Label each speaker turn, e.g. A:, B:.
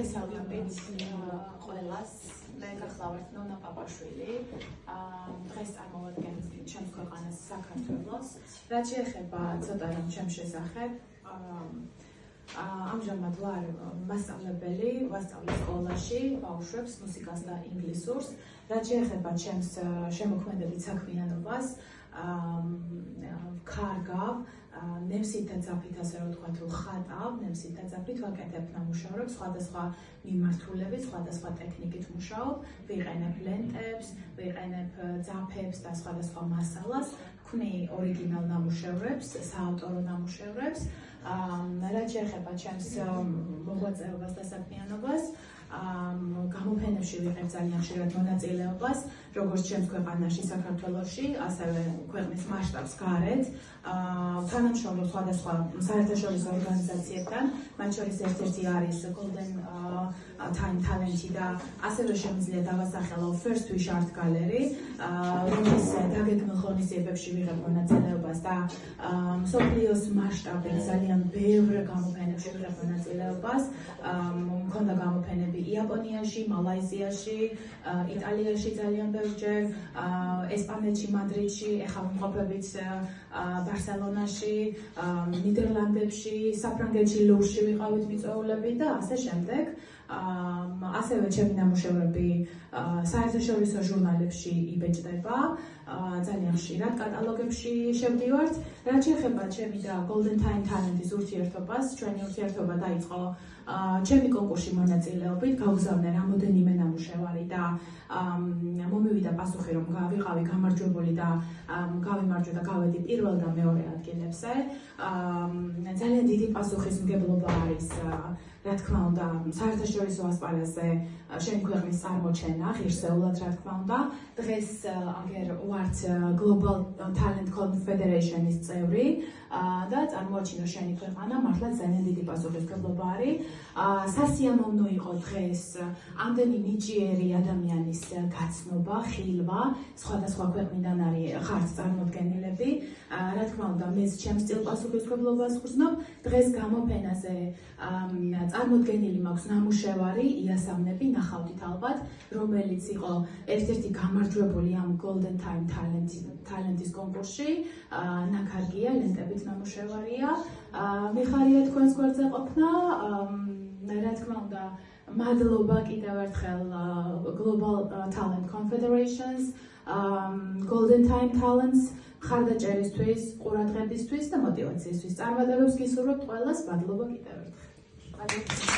A: მოგესალმებით ყველას. მე გახლავართ ნონა პაპაშვილი. დღეს წარმოვადგენთ ჩემს ქვეყანას საქართველოს. რაც შეეხება ცოტა რამ ჩემს შესახებ, ამჟამად ვარ მასწავლებელი, ვასწავლე სკოლაში ბავშვებს მუსიკას და ინგლისურს. რაც შეეხება ჩემს შემოქმედებით საქმიანობას, ვქარგავ, ნემსით და ძაფით, ასე რომ ვთქვათ, ვხატავ, ნემსით და ძაფით ვაკეთებ ნამუშევრებს, სხვადასხვა მიმართულებით, სხვადასხვა ტექნიკით ვმუშაობ, ვიყენებ ლენტებს, ვიყენებ ძაფებს და სხვადასხვა მასალას, ვქმნი ორიგინალ ნამუშევრებს, საავტორო ნამუშევრებს. რაც შეეხება ჩემს მოღვაწეობას და საქმიანობას, გამოფენებში ვიღებ ძალიან ხშირად მონაწილეობას, როგორც ჩემს ქვეყანაში, საქართველოში, ასევე ქვეყნის მასშტაბს გარეთ. თანამშრომლობ სხვადასხვა საერთაშორისო ორგანიზაციებთან, მათ შორის ერთ-ერთი არის Golden Time Talent და ასევე შემიძლია დავასახელო First Wish Art Gallery, რომლის დაგეგმილ ღონისძიებებში ვიღებ მონაწილეობას და მსოფლიოს მასშტაბით ძალიან ბევრ გამოფენებში ვიღებ მონაწილეობას. მქონდა გამოფენები იაპონიაში, მალაიზიაში, იტალიაში ძალიან ბევრჯერ, ესპანეთში, მადრიდში, ახლა ვიმყოფებით ბარსელონაში, ნიდერლანდებში, საფრანგეთში, ლურში ვიყავით მიწვეულები და ასე შემდეგ. ასევე ჩემი ნამუშევრები საერთაშორისო ჟურნალებში იბეჭდება, ძალიან ხშირად კატალოგებში შევდივართ. რაც შეეხება ჩემი და Golden Time Talent-ის ურთიერთობას, ჩვენი ურთიერთობა დაიწყო ჩემი კონკურსში მონაწილეობით, გავგზავნე რამოდენიმე ნამუშევარი და მომივიდა პასუხი, რომ ვიყავი გამარჯვებული და გავიმარჯვე და გავედი პირველ და მეორე ადგილებზე. ძალიან დიდი პასუხისმგებლობა არის, რა თქმა უნდა, საერთაშორისო ასპარეზზე შენი ქვეყნის წარმოჩენა, ღირსეულად, რა თქმა უნდა. დღეს აგერ ვართ Global Talent Confederation-ის წევრი და წარმოაჩინო შენი ქვეყანა, მართლაც ძალიან დიდი პასუხისმგებლობა არის. სასიამოვნო იყო დღეს ამდენი ნიჭიერი ადამიანის გაცნობა, ხილვა, სხვადასხვა ქვეყნიდან ხართ წარმოდგენილები. რა თქმა უნდა, მეც ჩემს წილ პასუხისმგებლობას ვგრძნობ. დღეს გამოფენაზე წარმოდგენილი მაქვს ნამუშევარი, იასამნები, ნახავთ ალბათ, რომელიც იყო ერთ-ერთი გამარჯვებული ამ Golden Time Talent-ის კონკურსში. ნაქარგია, ლენტებით ნამუშევარია. მიხარია თქვენს გვერდზე ყოფნა. რა თქმა უნდა, მადლობა კიდევ ერთხელ Global Talent Confederations, Golden Time Talents, მხარდაჭერისთვის, ყურადღებისთვის და მოტივაციისთვის. წარმატებებს გისურვებთ ყველას, მადლობა კიდევ ერთხელ.